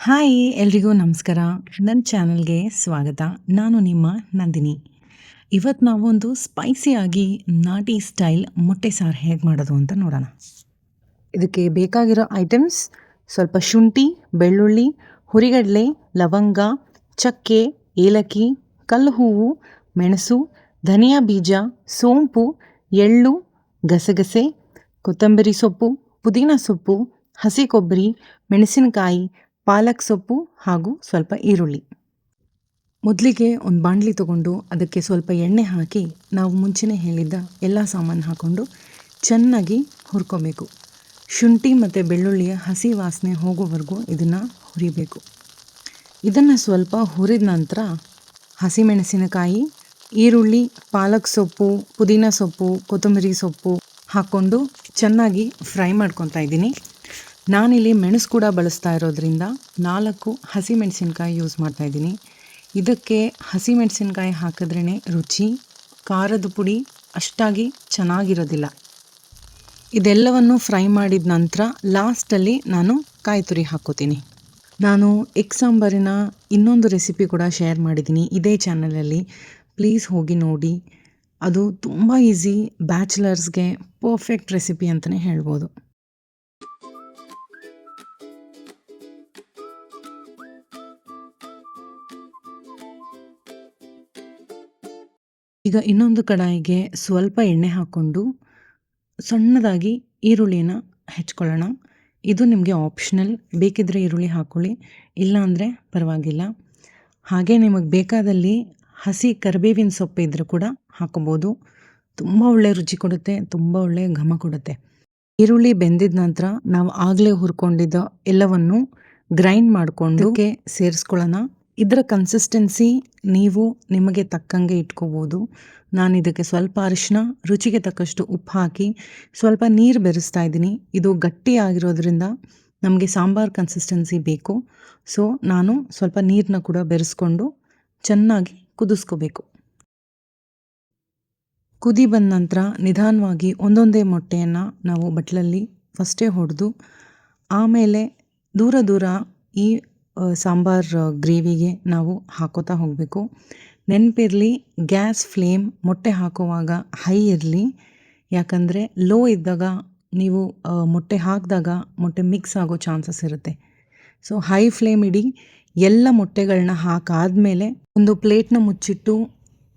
Hi ಎಲ್ರಿಗೂ ನಮಸ್ಕಾರ. ನನ್ನ ಚಾನಲ್ಗೆ ಸ್ವಾಗತ. ನಾನು ನಿಮ್ಮ ನಂದಿನಿ. ಇವತ್ತು ನಾವೊಂದು ಸ್ಪೈಸಿಯಾಗಿ ನಾಟಿ ಸ್ಟೈಲ್ ಮೊಟ್ಟೆ ಸಾರು ಹೇಗೆ ಮಾಡೋದು ಅಂತ ನೋಡೋಣ. ಇದಕ್ಕೆ ಬೇಕಾಗಿರೋ ಐಟಮ್ಸ್ ಸ್ವಲ್ಪ ಶುಂಠಿ, ಬೆಳ್ಳುಳ್ಳಿ, ಹುರಿಗಡಲೆ, ಲವಂಗ, ಚಕ್ಕೆ, ಏಲಕ್ಕಿ, ಕಲ್ಲು ಹೂವು, ಮೆಣಸು, ಧನಿಯಾ ಬೀಜ, ಸೋಂಪು, ಎಳ್ಳು, ಗಸಗಸೆ, ಕೊತ್ತಂಬರಿ ಸೊಪ್ಪು, ಪುದೀನ ಸೊಪ್ಪು, ಹಸಿ ಕೊಬ್ಬರಿ, ಮೆಣಸಿನಕಾಯಿ, ಪಾಲಕ್ ಸೊಪ್ಪು ಹಾಗೂ ಸ್ವಲ್ಪ ಈರುಳ್ಳಿ. ಮೊದಲಿಗೆ ಒಂದು ಬಾಣಲಿ ತಗೊಂಡು ಅದಕ್ಕೆ ಸ್ವಲ್ಪ ಎಣ್ಣೆ ಹಾಕಿ ನಾವು ಮುಂಚೆನೇ ಹೇಳಿದ್ದ ಎಲ್ಲ ಸಾಮಾನು ಹಾಕ್ಕೊಂಡು ಚೆನ್ನಾಗಿ ಹುರ್ಕೋಬೇಕು. ಶುಂಠಿ ಮತ್ತು ಬೆಳ್ಳುಳ್ಳಿಯ ಹಸಿ ವಾಸನೆ ಹೋಗೋವರೆಗೂ ಇದನ್ನು ಹುರಿಬೇಕು. ಇದನ್ನು ಸ್ವಲ್ಪ ಹುರಿದ ನಂತರ ಹಸಿಮೆಣಸಿನಕಾಯಿ, ಈರುಳ್ಳಿ, ಪಾಲಕ್ ಸೊಪ್ಪು, ಪುದೀನ ಸೊಪ್ಪು, ಕೊತ್ತಂಬರಿ ಸೊಪ್ಪು ಹಾಕ್ಕೊಂಡು ಚೆನ್ನಾಗಿ ಫ್ರೈ ಮಾಡ್ಕೊತಾ ಇದ್ದೀನಿ. ನಾನಿಲ್ಲಿ ಮೆಣಸು ಕೂಡ ಬಳಸ್ತಾ ಇರೋದ್ರಿಂದ 4 ಹಸಿಮೆಣಸಿನ್ಕಾಯಿ ಯೂಸ್ ಮಾಡ್ತಾಯಿದ್ದೀನಿ. ಇದಕ್ಕೆ ಹಸಿಮೆಣಸಿನ್ಕಾಯಿ ಹಾಕಿದ್ರೇ ರುಚಿ, ಖಾರದ ಪುಡಿ ಅಷ್ಟಾಗಿ ಚೆನ್ನಾಗಿರೋದಿಲ್ಲ. ಇದೆಲ್ಲವನ್ನು ಫ್ರೈ ಮಾಡಿದ ನಂತರ ಲಾಸ್ಟಲ್ಲಿ ನಾನು ಕಾಯಿ ತುರಿ ಹಾಕ್ಕೋತೀನಿ. ನಾನು ಎಗ್ ಸಾಂಬಾರಿನ ಇನ್ನೊಂದು ರೆಸಿಪಿ ಕೂಡ ಶೇರ್ ಮಾಡಿದ್ದೀನಿ ಇದೇ ಚಾನಲಲ್ಲಿ, ಪ್ಲೀಸ್ ಹೋಗಿ ನೋಡಿ. ಅದು ತುಂಬ ಈಸಿ, ಬ್ಯಾಚುಲರ್ಸ್ಗೆ ಪರ್ಫೆಕ್ಟ್ ರೆಸಿಪಿ ಅಂತಲೇ ಹೇಳ್ಬೋದು. ಈಗ ಇನ್ನೊಂದು ಕಡಾಯಿಗೆ ಸ್ವಲ್ಪ ಎಣ್ಣೆ ಹಾಕ್ಕೊಂಡು ಸಣ್ಣದಾಗಿ ಈರುಳ್ಳಿನ ಹೆಚ್ಕೊಳ್ಳೋಣ. ಇದು ನಿಮಗೆ ಆಪ್ಷನಲ್, ಬೇಕಿದ್ದರೆ ಈರುಳ್ಳಿ ಹಾಕ್ಕೊಳ್ಳಿ, ಇಲ್ಲ ಅಂದರೆ ಪರವಾಗಿಲ್ಲ. ಹಾಗೆ ನಿಮಗೆ ಬೇಕಾದಲ್ಲಿ ಹಸಿ ಕರಿಬೇವಿನ ಸೊಪ್ಪು ಇದ್ದರೂ ಕೂಡ ಹಾಕೋಬೋದು. ತುಂಬ ಒಳ್ಳೆ ರುಚಿ ಕೊಡುತ್ತೆ, ತುಂಬ ಒಳ್ಳೆ ಘಮ ಕೊಡುತ್ತೆ. ಈರುಳ್ಳಿ ಬೆಂದಿದ ನಂತರ ನಾವು ಆಗಲೇ ಹುರ್ಕೊಂಡಿದ್ದ ಎಲ್ಲವನ್ನು ಗ್ರೈಂಡ್ ಮಾಡಿಕೊಂಡು ಸೇರಿಸ್ಕೊಳ್ಳೋಣ. ಇದರ ಕನ್ಸಿಸ್ಟೆನ್ಸಿ ನೀವು ನಿಮಗೆ ತಕ್ಕಂಗೆ ಇಟ್ಕೋಬೋದು. ನಾನು ಇದಕ್ಕೆ ಸ್ವಲ್ಪ ಅರಿಶಿನ, ರುಚಿಗೆ ತಕ್ಕಷ್ಟು ಉಪ್ಪು ಹಾಕಿ ಸ್ವಲ್ಪ ನೀರು ಬೆರೆಸ್ತಾ ಇದ್ದೀನಿ. ಇದು ಗಟ್ಟಿಯಾಗಿರೋದ್ರಿಂದ ನಮಗೆ ಸಾಂಬಾರು ಕನ್ಸಿಸ್ಟೆನ್ಸಿ ಬೇಕು. ಸೊ ನಾನು ಸ್ವಲ್ಪ ನೀರನ್ನ ಕೂಡ ಬೆರೆಸ್ಕೊಂಡು ಚೆನ್ನಾಗಿ ಕುದಿಸ್ಕೋಬೇಕು. ಕುದಿ ಬಂದ ನಂತರ ನಿಧಾನವಾಗಿ ಒಂದೊಂದೇ ಮೊಟ್ಟೆಯನ್ನು ನಾವು ಬಟ್ಲಲ್ಲಿ ಫಸ್ಟೇ ಹೊಡೆದು ಆಮೇಲೆ ದೂರ ದೂರ ಈ ಸಾಂಬಾರು ಗ್ರೇವಿಗೆ ನಾವು ಹಾಕೋತಾ ಹೋಗಬೇಕು. ನೆನಪಿರಲಿ, ಗ್ಯಾಸ್ ಫ್ಲೇಮ್ ಮೊಟ್ಟೆ ಹಾಕುವಾಗ ಹೈ ಇರಲಿ, ಯಾಕಂದರೆ ಲೋ ಇದ್ದಾಗ ನೀವು ಮೊಟ್ಟೆ ಹಾಕಿದಾಗ ಮೊಟ್ಟೆ ಮಿಕ್ಸ್ ಆಗೋ ಚಾನ್ಸಸ್ ಇರುತ್ತೆ. ಸೊ ಹೈ ಫ್ಲೇಮ್ ಇಡಿ. ಎಲ್ಲ ಮೊಟ್ಟೆಗಳನ್ನ ಹಾಕಾದಮೇಲೆ ಒಂದು ಪ್ಲೇಟ್ನ ಮುಚ್ಚಿಟ್ಟು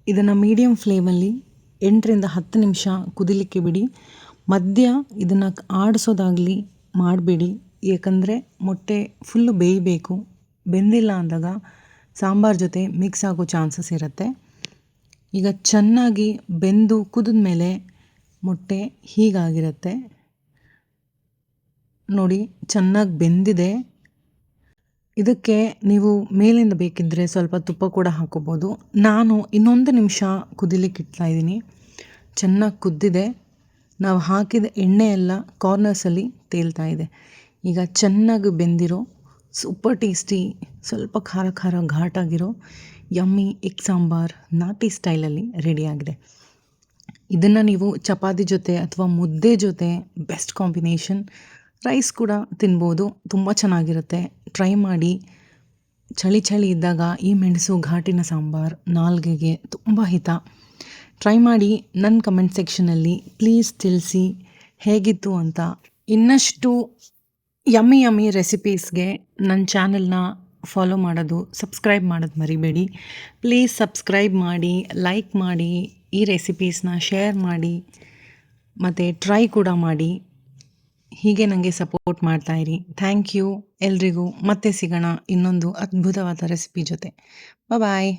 ಇದನ್ನು ಮೀಡಿಯಮ್ ಫ್ಲೇಮಲ್ಲಿ 8ರಿಂದ 10 ನಿಮಿಷ ಕುದಿಲಿಕ್ಕೆ ಬಿಡಿ. ಮಧ್ಯ ಇದನ್ನು ಆಡಿಸೋದಾಗಲಿ ಮಾಡಬೇಡಿ, ಏಕೆಂದರೆ ಮೊಟ್ಟೆ ಫುಲ್ಲು ಬೇಯಬೇಕು. ಬೆಂದಿಲ್ಲ ಅಂದಾಗ ಸಾಂಬಾರು ಜೊತೆ ಮಿಕ್ಸ್ ಆಗೋ ಚಾನ್ಸಸ್ ಇರುತ್ತೆ. ಈಗ ಚೆನ್ನಾಗಿ ಬೆಂದು ಕುದಿದ ಮೇಲೆ ಮೊಟ್ಟೆ ಹೀಗಾಗಿರುತ್ತೆ ನೋಡಿ, ಚೆನ್ನಾಗಿ ಬೆಂದಿದೆ. ಇದಕ್ಕೆ ನೀವು ಮೇಲಿಂದ ಬೇಕಿದ್ದರೆ ಸ್ವಲ್ಪ ತುಪ್ಪ ಕೂಡ ಹಾಕೋಬೋದು. ನಾನು ಇನ್ನೊಂದು ನಿಮಿಷ ಕುದಿಲಿಕ್ಕೆ ಇಡ್ತಾಯಿದ್ದೀನಿ. ಚೆನ್ನಾಗಿ ಕುದ್ದಿದೆ. ನಾವು ಹಾಕಿದ ಎಣ್ಣೆ ಎಲ್ಲ ಕಾರ್ನರ್ಸಲ್ಲಿ ತೇಲ್ತಾ ಇದೆ. ಈಗ ಚೆನ್ನಾಗಿ ಬೆಂದಿರೋ ಸೂಪರ್ ಟೇಸ್ಟಿ, ಸ್ವಲ್ಪ ಖಾರ ಖಾರ ಘಾಟಾಗಿರೋ ಯಮ್ಮಿ ಎಗ್ ಸಾಂಬಾರ್ ನಾಟಿ ಸ್ಟೈಲಲ್ಲಿ ರೆಡಿಯಾಗಿದೆ. ಇದನ್ನು ನೀವು ಚಪಾತಿ ಜೊತೆ ಅಥವಾ ಮುದ್ದೆ ಜೊತೆ ಬೆಸ್ಟ್ ಕಾಂಬಿನೇಷನ್. ರೈಸ್ ಕೂಡ ತಿನ್ಬೋದು, ತುಂಬ ಚೆನ್ನಾಗಿರುತ್ತೆ. ಟ್ರೈ ಮಾಡಿ. ಚಳಿ ಚಳಿ ಇದ್ದಾಗ ಈ ಮೆಣಸು ಘಾಟಿನ ಸಾಂಬಾರು ನಾಲ್ಗೆಗೆ ತುಂಬ ಹಿತ. ಟ್ರೈ ಮಾಡಿ. ನನ್ನ ಕಮೆಂಟ್ ಸೆಕ್ಷನಲ್ಲಿ ಪ್ಲೀಸ್ ತಿಳಿಸಿ ಹೇಗಿತ್ತು ಅಂತ. ಇನ್ನಷ್ಟು ಯಮ್ಮಿ ರೆಸಿಪೀಸ್ಗೆ ನನ್ನ ಚಾನಲ್ನ ಫಾಲೋ ಮಾಡೋದು, ಸಬ್ಸ್ಕ್ರೈಬ್ ಮಾಡೋದು ಮರಿಬೇಡಿ. ಪ್ಲೀಸ್ ಸಬ್ಸ್ಕ್ರೈಬ್ ಮಾಡಿ, ಲೈಕ್ ಮಾಡಿ, ಈ ರೆಸಿಪೀಸ್ನ ಶೇರ್ ಮಾಡಿ ಮತ್ತು ಟ್ರೈ ಕೂಡ ಮಾಡಿ. ಹೀಗೆ ನನಗೆ ಸಪೋರ್ಟ್ ಮಾಡ್ತಾಯಿರಿ. ಥ್ಯಾಂಕ್ ಯು ಎಲ್ರಿಗೂ. ಮತ್ತೆ ಸಿಗೋಣ ಇನ್ನೊಂದು ಅದ್ಭುತವಾದ ರೆಸಿಪಿ ಜೊತೆ. ಬಾಯ್.